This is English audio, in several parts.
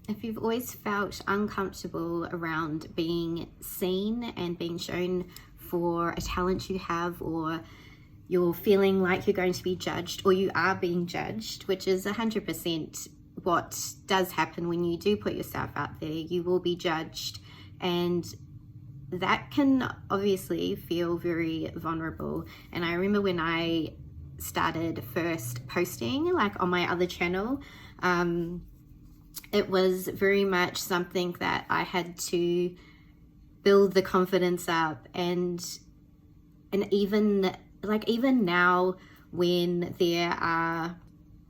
if you've always felt uncomfortable around being seen and being shown for a talent you have, or you're feeling like you're going to be judged, or you are being judged, which is 100% what does happen when you do put yourself out there. You will be judged, and that can obviously feel very vulnerable. And I remember when I started first posting, like on my other channel, it was very much something that I had to build the confidence up, and even now, when there are,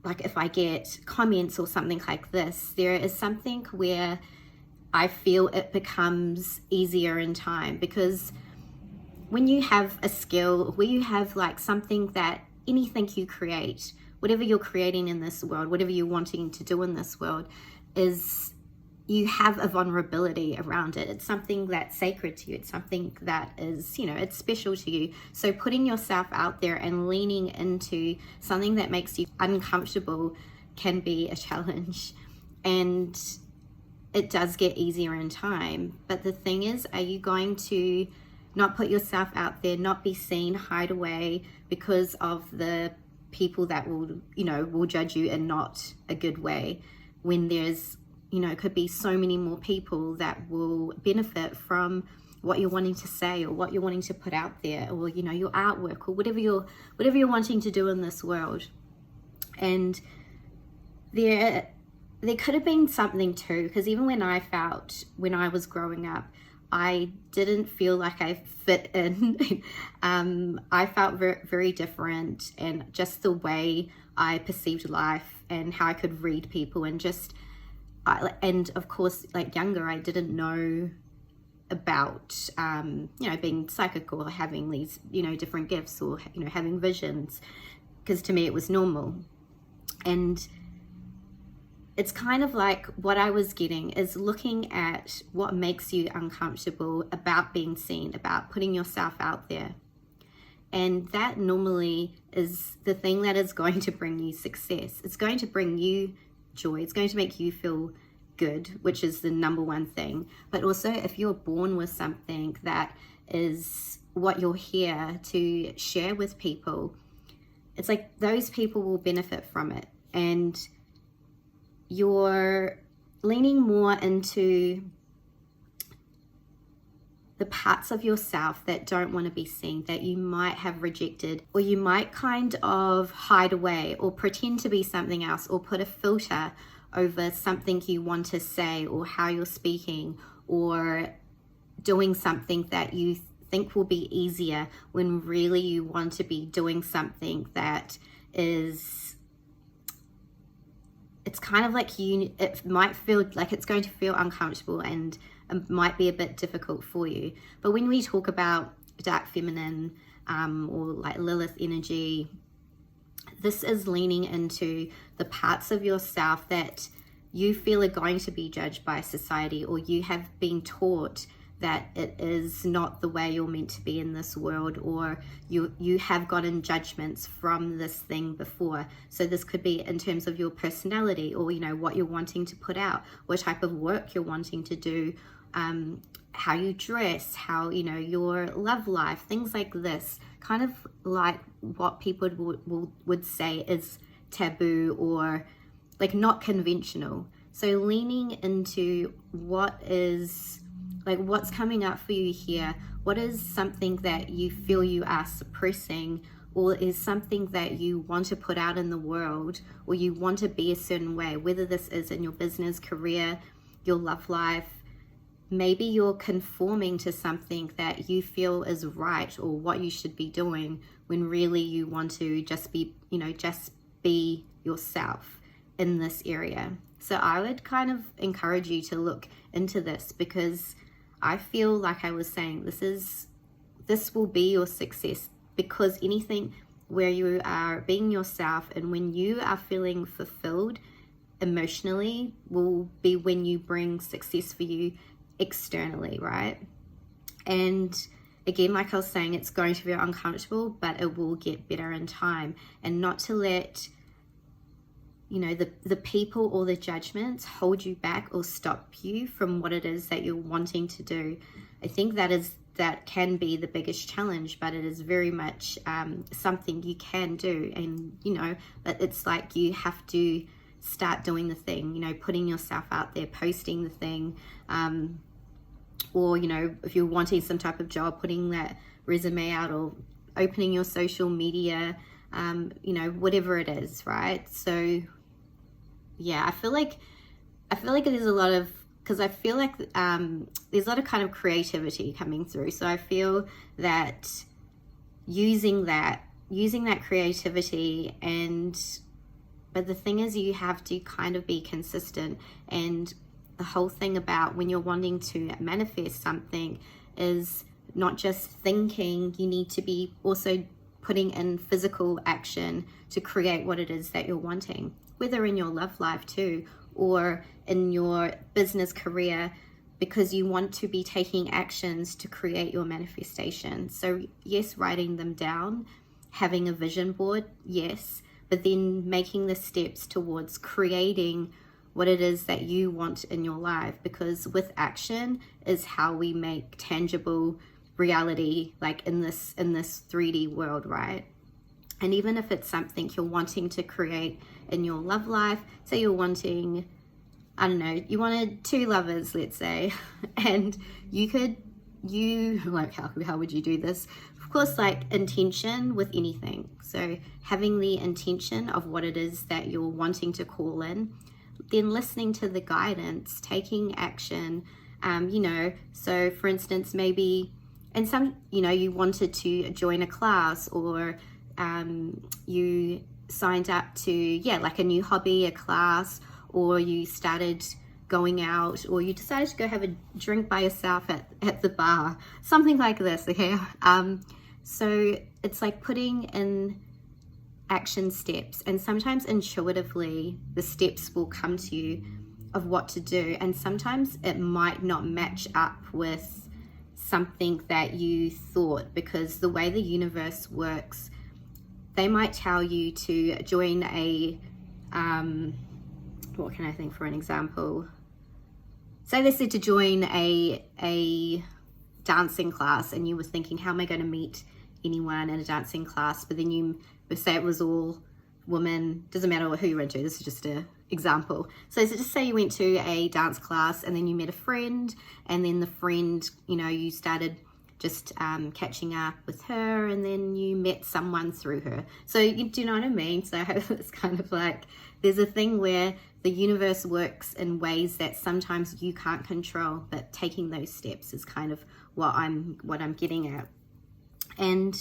like, if I get comments or something like this, there is something where I feel it becomes easier in time, because when you have a skill, where you have like something that anything you create, whatever you're creating in this world, whatever you're wanting to do in this world, is you have a vulnerability around it. It's something that's sacred to you. It's something that is, it's special to you. So putting yourself out there and leaning into something that makes you uncomfortable can be a challenge. And it does get easier in time. But the thing is, are you going to not put yourself out there, not be seen, hide away because of the people that will judge you in not a good way, when there's could be so many more people that will benefit from what you're wanting to say, or what you're wanting to put out there, or your artwork, or whatever you're wanting to do in this world. And there could have been something too, because even when I was growing up, I didn't feel like I fit in. I felt very, very different, and just the way I perceived life and how I could read people, and of course, like younger, I didn't know about being psychic, or having these different gifts, or having visions, because to me it was normal. And it's kind of like what I was getting is looking at what makes you uncomfortable about being seen, about putting yourself out there. And that normally is the thing that is going to bring you success. It's going to bring you joy. It's going to make you feel good, which is the number one thing. But also, if you're born with something that is what you're here to share with people, it's like those people will benefit from it. And you're leaning more into the parts of yourself that don't want to be seen, that you might have rejected, or you might kind of hide away, or pretend to be something else, or put a filter over something you want to say, or how you're speaking, or doing something that you think will be easier, when really you want to be doing something that is, it's kind of like it might feel like it's going to feel uncomfortable, and it might be a bit difficult for you. But when we talk about dark feminine, or like lilith energy, this is leaning into the parts of yourself that you feel are going to be judged by society, or you have been taught that it is not the way you're meant to be in this world, or you have gotten judgments from this thing before. So this could be in terms of your personality, or what you're wanting to put out, what type of work you're wanting to do, how you dress, how your love life, things like this, kind of like what people would say is taboo, or like not conventional. So leaning into what is, like, what's coming up for you here, what is something that you feel you are suppressing, or is something that you want to put out in the world, or you want to be a certain way, whether this is in your business, career, your love life. Maybe you're conforming to something that you feel is right, or what you should be doing, when really you want to just be yourself in this area. So I would kind of encourage you to look into this, because I feel like I was saying, this will be your success, because anything where you are being yourself, and when you are feeling fulfilled emotionally, will be when you bring success for you externally, right? And again, like I was saying, it's going to be uncomfortable, but it will get better in time. And not to let you know, the people or the judgments hold you back or stop you from what it is that you're wanting to do. I think that can be the biggest challenge, but it is very much something you can do. And, you know, but it's like you have to start doing the thing, you know, putting yourself out there, posting the thing, or, you know, if you're wanting some type of job, putting that resume out, or opening your social media, you know, whatever it is, right? So yeah, I feel like there's a lot of, because I feel like there's a lot of kind of creativity coming through. So I feel that using that creativity, but the thing is, you have to kind of be consistent. And the whole thing about when you're wanting to manifest something is not just thinking, you need to be also putting in physical action to create what it is that you're wanting, whether in your love life too, or in your business career, because you want to be taking actions to create your manifestation. So yes, writing them down, having a vision board, yes, but then making the steps towards creating what it is that you want in your life, because with action is how we make tangible reality, like in this 3D world, right? And even if it's something you're wanting to create in your love life, say you're wanting, I don't know, you wanted 2 lovers, let's say, and how would you do this? Of course, like intention with anything. So having the intention of what it is that you're wanting to call in, then listening to the guidance, taking action, you know, so for instance, maybe, and some, you know, you wanted to join a class, or you signed up to, like a new hobby, a class, or you started going out, or you decided to go have a drink by yourself at the bar, something like this, okay? So it's like putting in action steps, and sometimes intuitively the steps will come to you of what to do, and sometimes it might not match up with something that you thought, because the way the universe works, they might tell you to join a what can I think for an example? Say they said to join a dancing class, and you were thinking, how am I going to meet anyone in a dancing class? But then you say it was all women, doesn't matter who you went to, this is just an example. So just say you went to a dance class, and then you met a friend, and then the friend, you know, you started just catching up with her, and then you met someone through her. So you do know what I mean? So it's kind of like, there's a thing where the universe works in ways that sometimes you can't control, but taking those steps is kind of what I'm getting at. And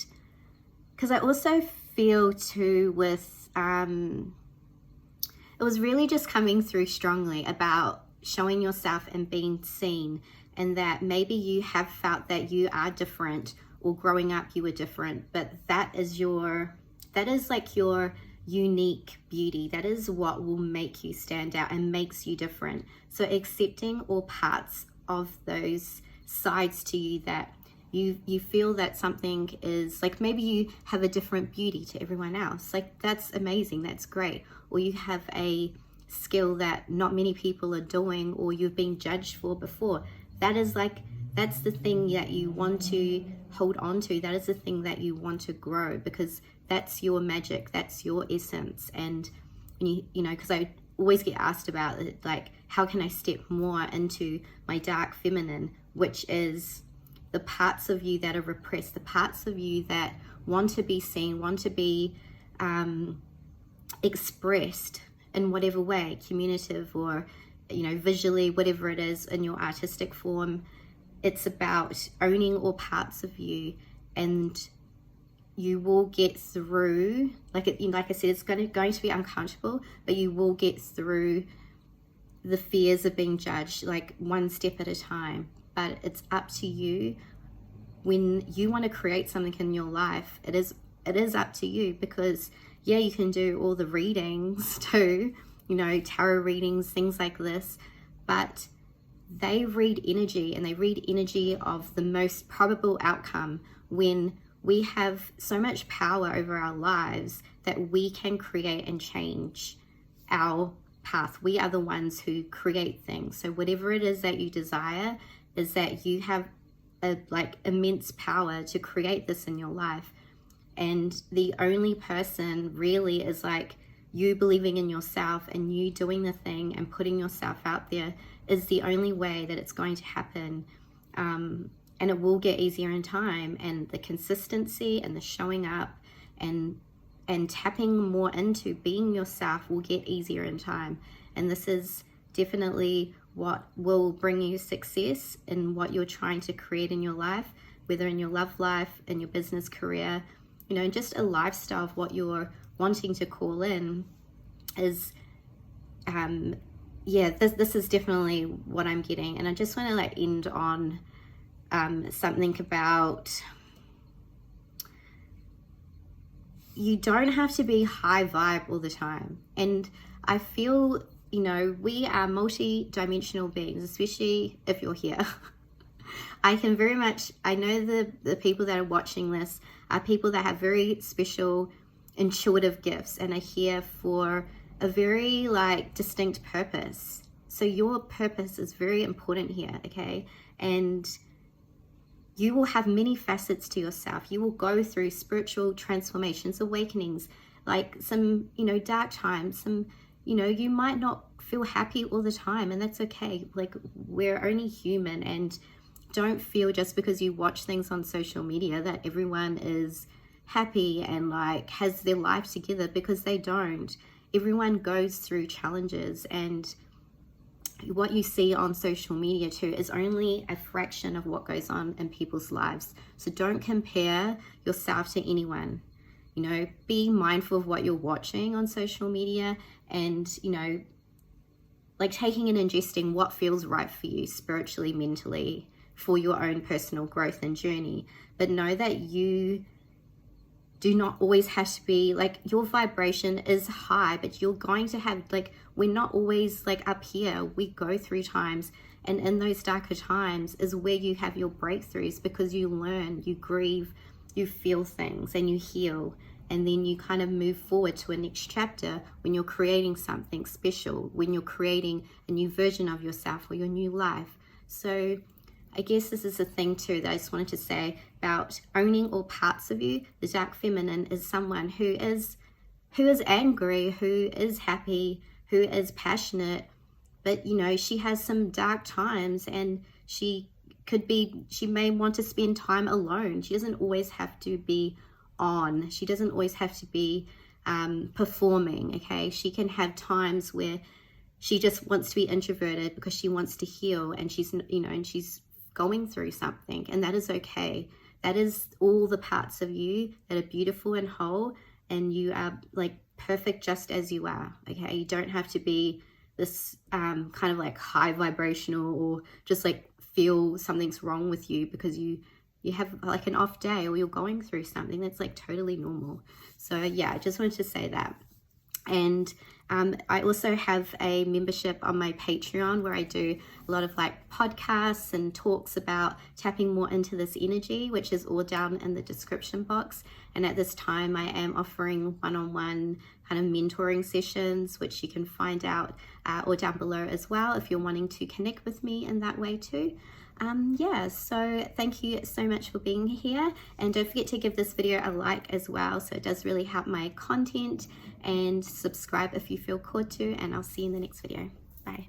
because I also feel too with, it was really just coming through strongly about showing yourself and being seen, and that maybe you have felt that you are different, or growing up you were different, but that is like your unique beauty. That is what will make you stand out and makes you different. So accepting all parts of those sides to you that you feel that something is like, maybe you have a different beauty to everyone else, like that's amazing, that's great. Or you have a skill that not many people are doing, or you've been judged for before. That's the thing that you want to hold on to. That is the thing that you want to grow, because that's your magic, that's your essence. And you know, because I always get asked about it, like, how can I step more into my dark feminine, which is the parts of you that are repressed, the parts of you that want to be seen, want to be expressed in whatever way, communicative or, you know, visually, whatever it is in your artistic form. It's about owning all parts of you, and you will get through, like I said, it's going to be uncomfortable, but you will get through the fears of being judged, like one step at a time. But it's up to you. When you want to create something in your life, it is up to you, because yeah, you can do all the readings too, you know, tarot readings, things like this, but they read energy, and they read energy of the most probable outcome, when we have so much power over our lives that we can create and change our path. We are the ones who create things. So whatever it is that you desire, is that you have a like immense power to create this in your life. And the only person really is like you believing in yourself and you doing the thing and putting yourself out there is the only way that it's going to happen. And it will get easier in time, and the consistency and the showing up and tapping more into being yourself will get easier in time. And this is definitely what will bring you success in what you're trying to create in your life, whether in your love life, in your business career, you know, just a lifestyle of what you're wanting to call in is, yeah, this is definitely what I'm getting. And I just want to like end on something about, you don't have to be high vibe all the time. And I feel, you know, we are multi-dimensional beings, especially if you're here. I can very much, I know the people that are watching this are people that have very special intuitive gifts and are here for a very like distinct purpose. So your purpose is very important here, okay? And you will have many facets to yourself. You will go through spiritual transformations, awakenings, like some, you know, dark times, some, you know, you might not feel happy all the time, and that's okay. Like, we're only human, and don't feel just because you watch things on social media that everyone is happy and like has their life together, because they don't. Everyone goes through challenges, and what you see on social media too is only a fraction of what goes on in people's lives. So don't compare yourself to anyone. You know, be mindful of what you're watching on social media, and, you know, like taking and ingesting what feels right for you spiritually, mentally, for your own personal growth and journey. But know that you do not always have to be like, your vibration is high, but you're going to have like, we're not always like up here. We go through times, and in those darker times is where you have your breakthroughs, because you learn, you grieve, you feel things, and you heal, and then you kind of move forward to a next chapter when you're creating something special, when you're creating a new version of yourself or your new life. So I guess this is a thing too that I just wanted to say about owning all parts of you. The dark feminine is someone who is angry, who is happy, who is passionate, but, you know, she has some dark times, and she may want to spend time alone. She doesn't always have to be on. She doesn't always have to be performing, okay? She can have times where she just wants to be introverted because she wants to heal, and she's, you know, and she's going through something, and that is okay. That is all the parts of you that are beautiful and whole, and you are like perfect just as you are, okay? You don't have to be this kind of like high vibrational, or just like feel something's wrong with you because you have like an off day, or you're going through something. That's like totally normal. So yeah, I just wanted to say that. And I also have a membership on my Patreon where I do a lot of like podcasts and talks about tapping more into this energy, which is all down in the description box. And at this time, I am offering one-on-one kind of mentoring sessions, which you can find out or down below as well if you're wanting to connect with me in that way too. Yeah, so thank you so much for being here, and don't forget to give this video a like as well, so it does really help my content, and subscribe if you feel called to, and I'll see you in the next video. Bye.